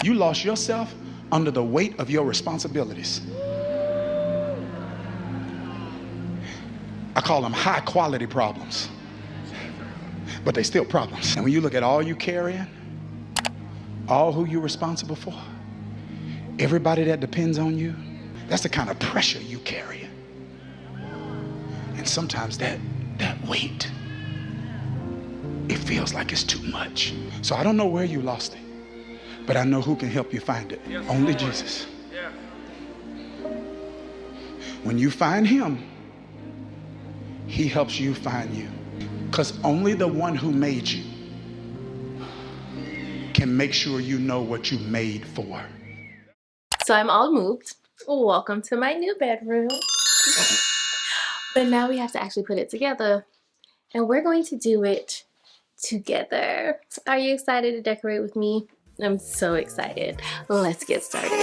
You lost yourself under the weight of your responsibilities. I call them high quality problems, but they still problems. And when you look at all you carrying, all who you're responsible for, everybody that depends on you, that's the kind of pressure you carry. And sometimes that weight, it feels like it's too much. So I don't know where you lost it, but I know who can help you find it. Yes, only Lord. Jesus. Yeah. When you find him, he helps you find you. Because only the one who made you can make sure you know what you made for. So I'm all moved. Welcome to my new bedroom. But now we have to actually put it together, and we're going to do it together. Are you excited to decorate with me? I'm so excited. Let's get started.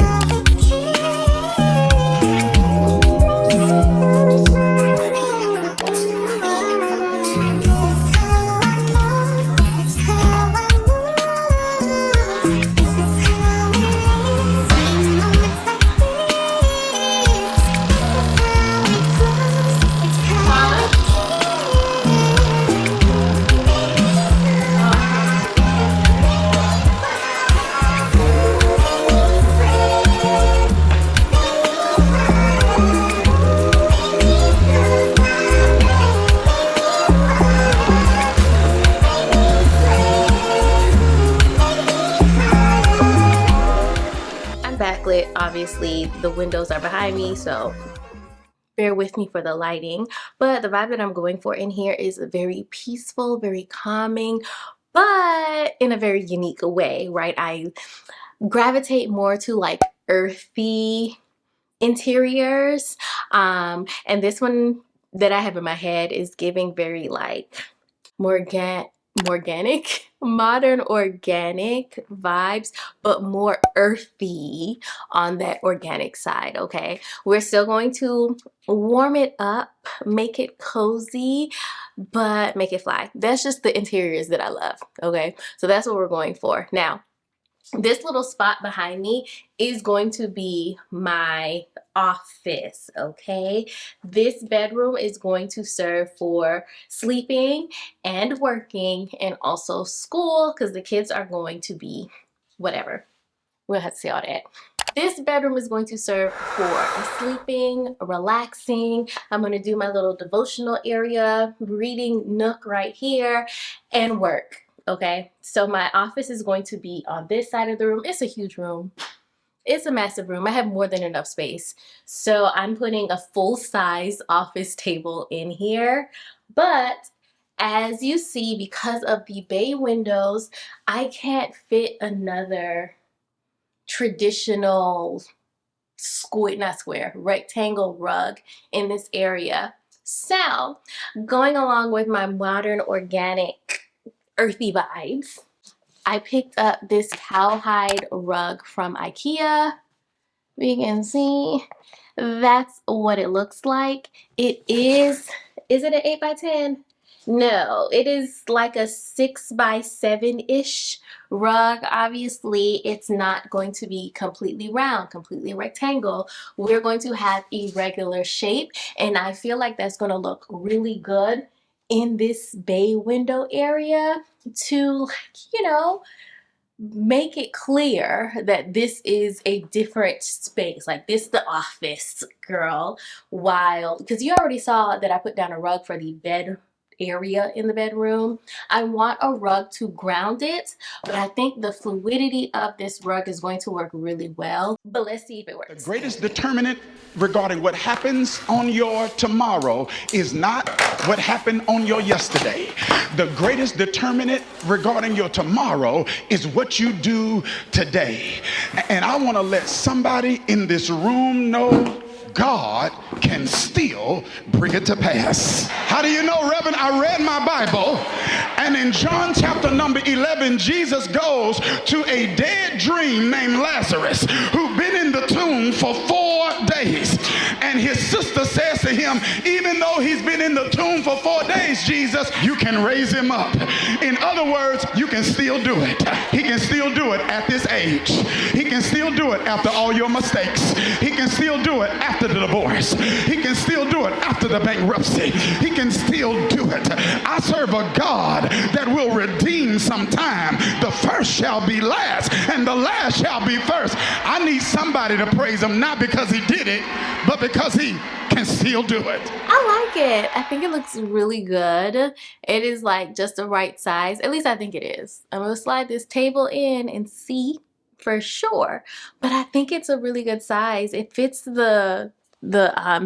Backlit, obviously the windows are behind me, so bear with me for the lighting. But the vibe that I'm going for in here is very peaceful, very calming, but in a very unique way, right? I gravitate more to like earthy interiors, and this one that I have in my head is giving very like modern organic vibes, but more earthy on that organic side. Okay, we're still going to warm it up, make it cozy, but make it fly. That's just the interiors that I love. Okay, so that's what we're going for. Now this little spot behind me is going to be my office. Okay, this bedroom is going to serve for sleeping and working, and also school, because the kids are going to be whatever. We'll have to see all that. This bedroom is going to serve for sleeping, relaxing. I'm going to do my little devotional area, reading nook right here, and work. Okay, so my office is going to be on this side of the room. It's a huge room. It's a massive room. I have more than enough space. So I'm putting a full-size office table in here. But as you see, because of the bay windows, I can't fit another traditional rectangle rug in this area. So going along with my modern organic earthy vibes, I picked up this cowhide rug from IKEA. We can see that's what it looks like. It is it an 8x10? No, it is like a 6x7-ish rug. Obviously, it's not going to be completely round, completely rectangle. We're going to have irregular shape, and I feel like that's going to look really good in this bay window area to, you know, make it clear that this is a different space. Like, this is the office, girl. While, because you already saw that I put down a rug for the bed area in the bedroom. I want a rug to ground it, but I think the fluidity of this rug is going to work really well. But let's see if it works. The greatest determinant regarding what happens on your tomorrow is not what happened on your yesterday. The greatest determinant regarding your tomorrow is what you do today. And I want to let somebody in this room know God can still bring it to pass. How do you know, Reverend? I read my Bible, and in John chapter number 11, Jesus goes to a dead dream named Lazarus, who'd been in the tomb for 4 4 days. And his sister says to him, even though he's been in the tomb for 4 days, Jesus, you can raise him up. In other words, you can still do it. He can still do it at this age. He can still do it after all your mistakes. He can still do it after the divorce. He can still do it after the bankruptcy. He can still do it. I serve a God that will redeem sometime. The first shall be last, and the last shall be first. I need somebody to praise him, not because he did it, but because he can still do it. I like it. I think it looks really good. It is like just the right size. At least I think it is. I'm gonna slide this table in and see for sure. But I think it's a really good size. It fits the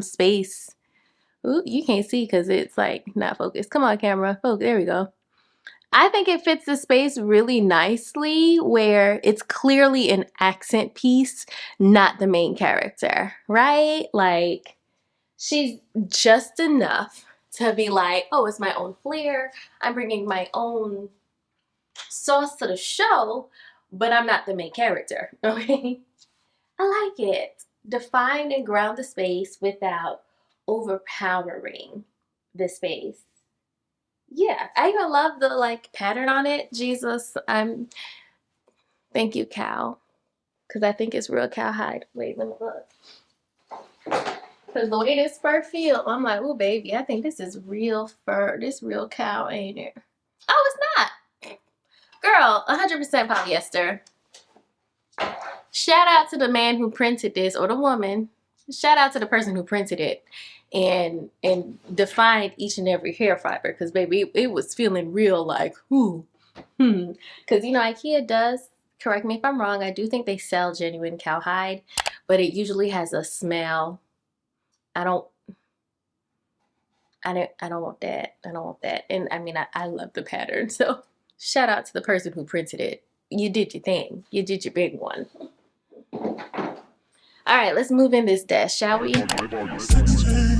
space. Ooh, you can't see because it's like not focused. Come on, camera. Focus. There we go. I think it fits the space really nicely where it's clearly an accent piece, not the main character, right? Like, she's just enough to be like, oh, it's my own flair. I'm bringing my own sauce to the show, but I'm not the main character, okay? I like it. Define and ground the space without overpowering the space. Yeah, I even love the like pattern on it. Jesus, thank you, cow, because I think it's real cowhide. Wait, let me look. Because the way this fur feels, I'm like, oh baby, I think this is real fur. This real cow, ain't it? Oh, it's not. Girl, 100% polyester. Shout out to the man who printed this, or the woman. Shout out to the person who printed it and defined each and every hair fiber, because baby, it was feeling real like, because you know, IKEA does, correct me if I'm wrong, I do think they sell genuine cowhide, but it usually has a smell. I don't want that. I don't want that. And I mean, I love the pattern, so shout out to the person who printed it. You did your thing. You did your big one. All right, let's move in this desk, shall we? 16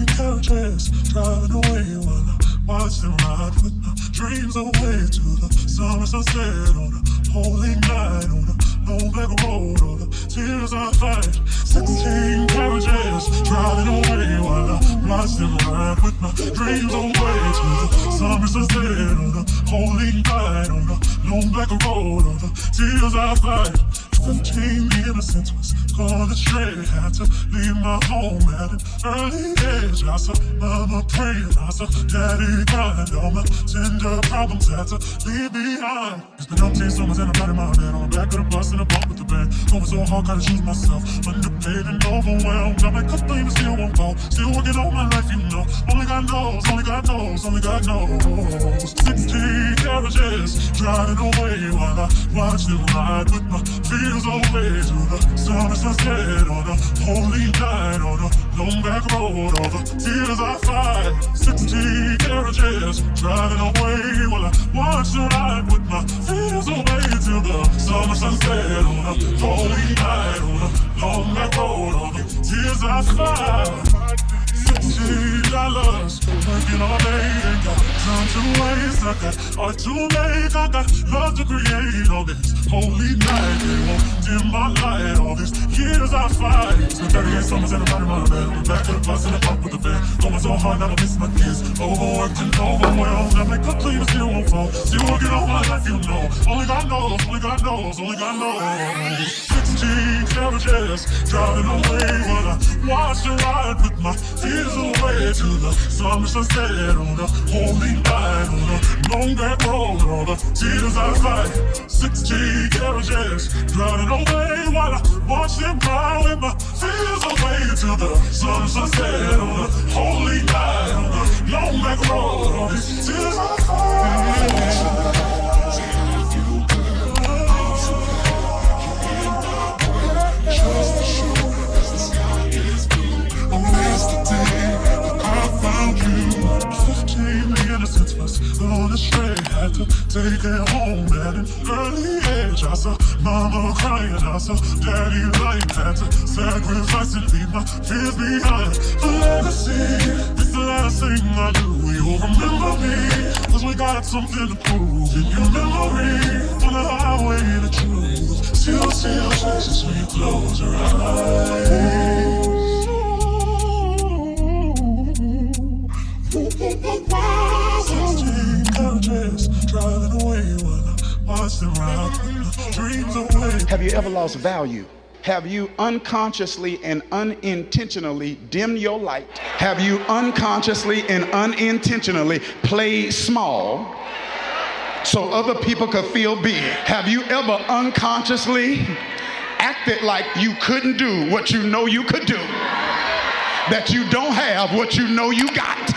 couches, driving away while I watch them ride with my dreams away to the summer sunset on a holy night on a long black road. All the tears I fight. 16 carriages, driving away while I watch them ride with my dreams away to the summer sunset on a holy night on a long black road. All the tears I fight. 15 innocence was gone astray. Had to leave my home at an early age. I saw mama praying, I saw daddy crying. All my tender problems had to leave behind. It's been umpteen summers and I'm not in my bed. On the back of the bus and a bump with the bed. Going so hard, gotta choose myself. Underpaid and overwhelmed. I might complain but still won't go. Still working on my life, you know. Only God knows, only God knows, only God knows. 16 carriages, driving away while I watch them ride with my fears away to the summer sunset on a holy night on a long back road. All the tears I fight. 16 carriages driving away while I watch them ride with my fears away to the summer sunset on a holy night on a long back road. All the tears I fight. $60 working all day, ain't got time to waste. I got art to make, I got love to create. All this holy night, they won't dim my light. All these years I fight. Spent 38 summers and I'm out in my bed. On the back of the bus and a bump with the bed. Going so hard now I miss my kids. Overworked and overwhelmed. I make a clean but still won't fall. Still working on my life, you know. Only God knows, only God knows, only God knows. 16 carriages driving away while I watch the ride with my tears away to the summer sunset on a holy night on a long back road. All the tears I fight. 16 carriages driving away while I watch them cry with my tears away to the summer sunset on a holy night on a long back road. All these tears I fight. Trust the show, as the sky is blue. Only yesterday I found you. 15, the innocence was gone astray. Had to take it home at an early age. I saw mama crying, I saw daddy lying. Had to sacrifice and leave my fears behind. The legacy is the last thing I do. You'll remember me, cause we got something to prove. In your memory, on the highway to truth. Still chases when you close your eyes. you ever lost value? Have you unconsciously and unintentionally dimmed your light? Have you unconsciously and unintentionally played small so other people could feel big? Have you ever unconsciously acted like you couldn't do what you know you could do? That you don't have what you know you got?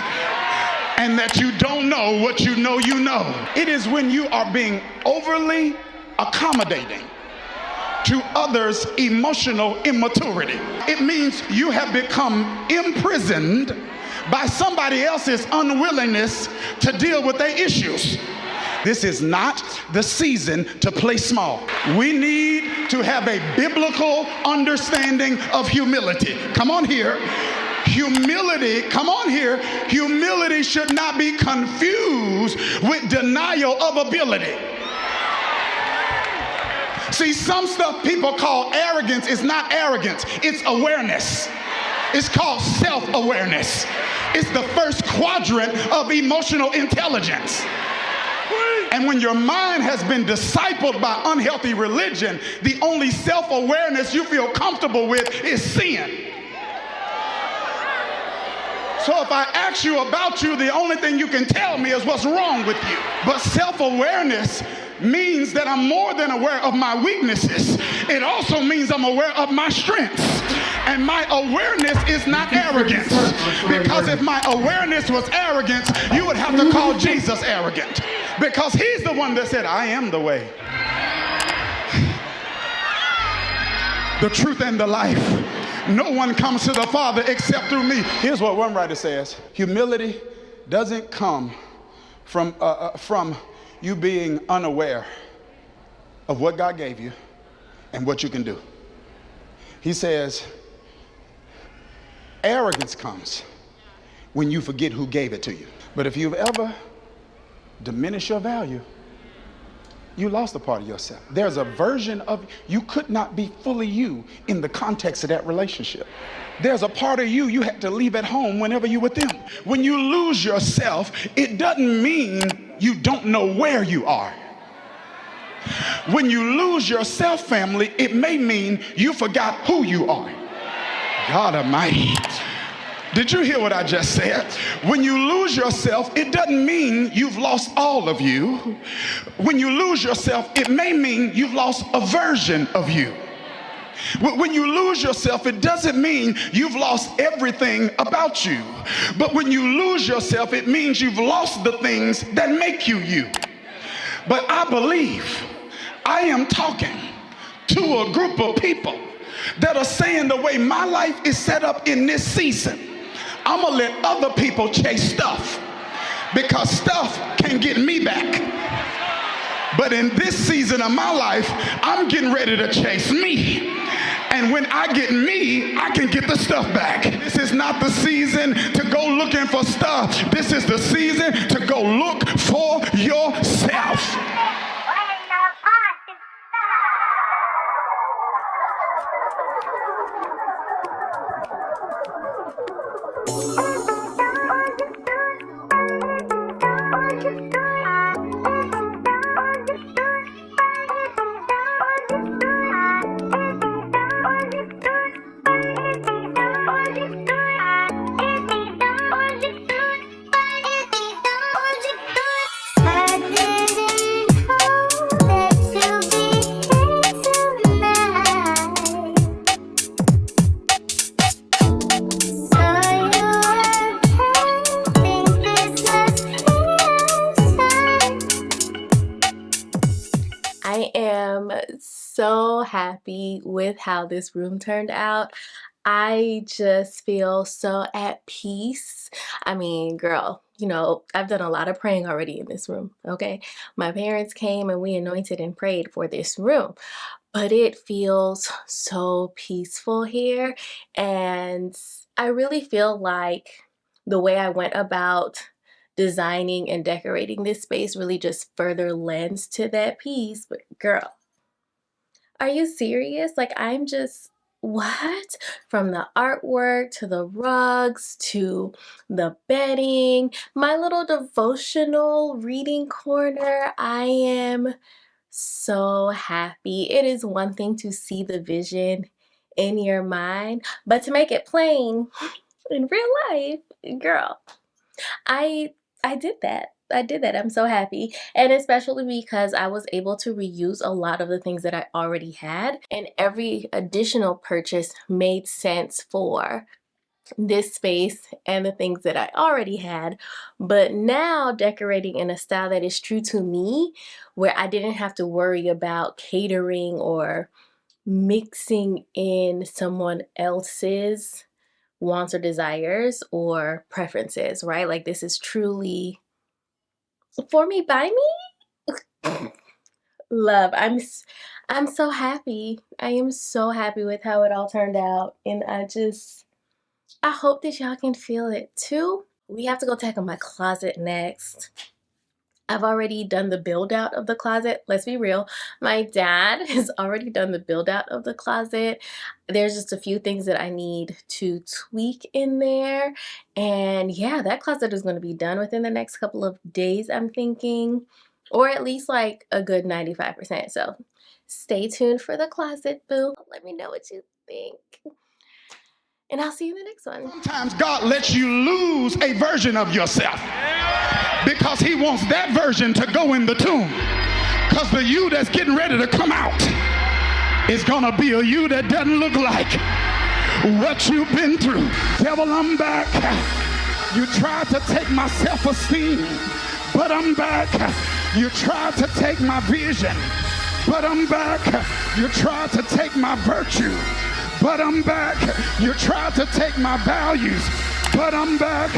And that you don't know what you know you know? It is when you are being overly accommodating to others' emotional immaturity. It means you have become imprisoned by somebody else's unwillingness to deal with their issues. This is not the season to play small. We need to have a biblical understanding of humility. Come on here. Humility, come on here. Humility should not be confused with denial of ability. See, some stuff people call arrogance is not arrogance, it's awareness. It's called self-awareness. It's the first quadrant of emotional intelligence. And when your mind has been discipled by unhealthy religion, the only self-awareness you feel comfortable with is sin. So if I ask you about you, the only thing you can tell me is what's wrong with you. But self-awareness means that I'm more than aware of my weaknesses. It also means I'm aware of my strengths. And my awareness is not arrogance. Because if my awareness was arrogance, you would have to call Jesus arrogant. Because he's the one that said, I am the way, the truth, and the life. No one comes to the Father except through me. Here's what one writer says. Humility doesn't come from you being unaware of what God gave you and what you can do. He says, arrogance comes when you forget who gave it to you. But if you've ever diminished your value, you lost a part of yourself. There's a version of you could not be fully you in the context of that relationship. There's a part of you had to leave at home whenever you with them. When you lose yourself, it doesn't mean you don't know where you are. When you lose yourself, family, it may mean you forgot who you are. God Almighty. Did you hear what I just said? When you lose yourself, it doesn't mean you've lost all of you. When you lose yourself, it may mean you've lost a version of you. When you lose yourself, it doesn't mean you've lost everything about you. But when you lose yourself, it means you've lost the things that make you you. But I believe I am talking to a group of people that are saying the way my life is set up in this season, I'm gonna let other people chase stuff because stuff can get me back. But in this season of my life, I'm getting ready to chase me. And when I get me, I can get the stuff back. This is not the season to go looking for stuff. This is the season to go look for yourself. I am so happy with how this room turned out. I just feel so at peace. I mean, girl, you know, I've done a lot of praying already in this room, okay? My parents came and we anointed and prayed for this room, but it feels so peaceful here. And I really feel like the way I went about designing and decorating this space really just further lends to that peace. But girl, are you serious? Like, I'm just, what? From the artwork to the rugs to the bedding, my little devotional reading corner, I am so happy. It is one thing to see the vision in your mind, but to make it plain in real life, girl, I did that. I did that. I'm so happy. And especially because I was able to reuse a lot of the things that I already had, and every additional purchase made sense for this space and the things that I already had. But now decorating in a style that is true to me, where I didn't have to worry about catering or mixing in someone else's wants or desires or preferences, right? Like, this is truly for me, by me. Love. I'm so happy. I am so happy with how it all turned out, and I hope that y'all can feel it too. We have to go tackle my closet next. I've already done the build out of the closet. Let's be real. My dad has already done the build out of the closet. There's just a few things that I need to tweak in there. And yeah, that closet is going to be done within the next couple of days, I'm thinking. Or at least like a good 95%. So stay tuned for the closet, boo. Let me know what you think. And I'll see you in the next one. Sometimes God lets you lose a version of yourself because he wants that version to go in the tomb. Because the you that's getting ready to come out is going to be a you that doesn't look like what you've been through. Devil, I'm back. You tried to take my self-esteem, but I'm back. You tried to take my vision, but I'm back. You tried to take my virtue, but I'm back. You tried to take my values, but I'm back.